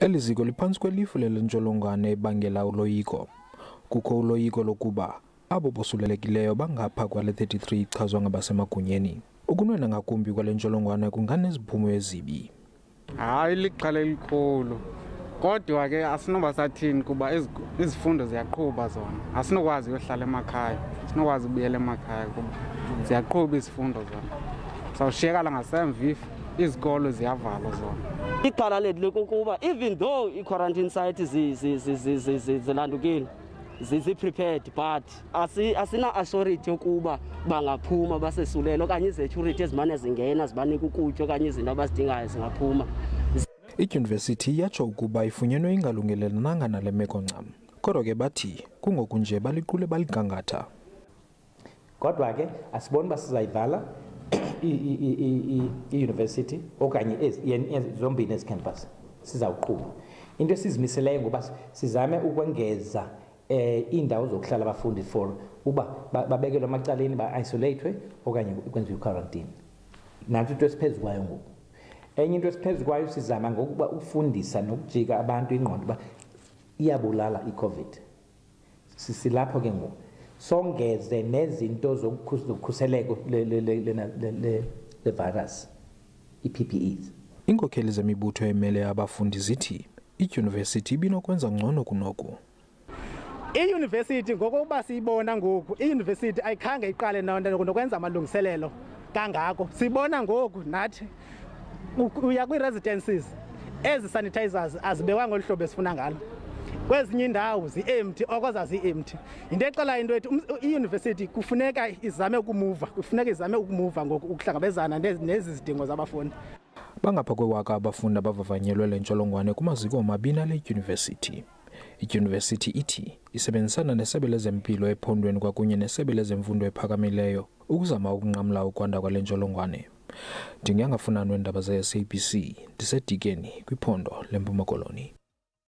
Eliziko liphansi kwelifu lentsholongwane ebangela uloyiko. Kukho uloyiko lokuba abo bosulelekileyo bangapha kwale 33 ichazwa ngabasemagunyeni. Ukunwena ngakumbi kwale ntsholongwane kunganeziphumo ezibi. Hayi liqala elikhulu. Kodwa ke asinoba sathini kuba izifundo ziyaqhubha zona. Asinokwazi uyohlala emakhaya. Asinokwazi ubuyela emakhaya kuba ziyaqhubha izifundo zona. Sawushiyekala ngasemva izikolo ziyavalwa zona. Iqala lethu lokuba even though i-quarantine site zilandukile zizi-prepared but asina authority yokuba bangaphuma basesulelo okanye izecurity ezimane zingena zibanika ukutya okanye izinto abazidingayo zingaphuma. Idyunivesithi yatsho ukuba ifunyenwe ingalungelelananga nale meko ncam. Kodwa ke bathi kungoku nje baliqule baligangatha. Kodwa ke asiboni basizayivala i-university okanye zombini ezi-campus sizawuqhuba. Into esizimiseleyo ngoba sizame ukwengeza indawo zokuhlala abafundi for uba babekelwe amacaleni ba-isolatwe okanye kwenziwe i-quarantine. Nanto into esiphezu kwayo ngoku. Enye into esiphezu kwayo sizama ngokuba ufundisa nokujika abantu ingqondo uba iyabulala i-COVID. Sisilapho ke ngoku. Songeze nezinto zokukhuseleko le-virus, i-PPEs. Iinkokheli zemibutho emele abafundi zithi idyunivesithi ibinokwenza ngcono kunoku. Iyunivesithi ngokuba siyibona ngoku, iyunivesithi ayikhange iqale nokwenza amalungiselelo kangako. Sibona ngoku nathi uya kwii-residences ezi-sanitizers azibekwa ngolu hlobo esifuna ngalo. Kwezinye indawo zi-empty okoza zi-empty. Into eqala into ethu iyunivesithi kufuneka izame ukumuva ngoku ukuhlangabezana nezi zidingo zabafundi. Bangapha kwewaka abafundi abavavanyelwe le ntsholongwane kumaziko omabini ale dyunivesithi. Idyunivesithi ithi isebenzisana nesebe lezempilo ephondweni kwakunye nesebe lezemfundo ephakamileyo ukuzama ukunqamla ukwanda kwale ntsholongwane. Ndingangafuna nweendaba ze-SABC ndisedikeni kwiphondo leMpuma Koloni.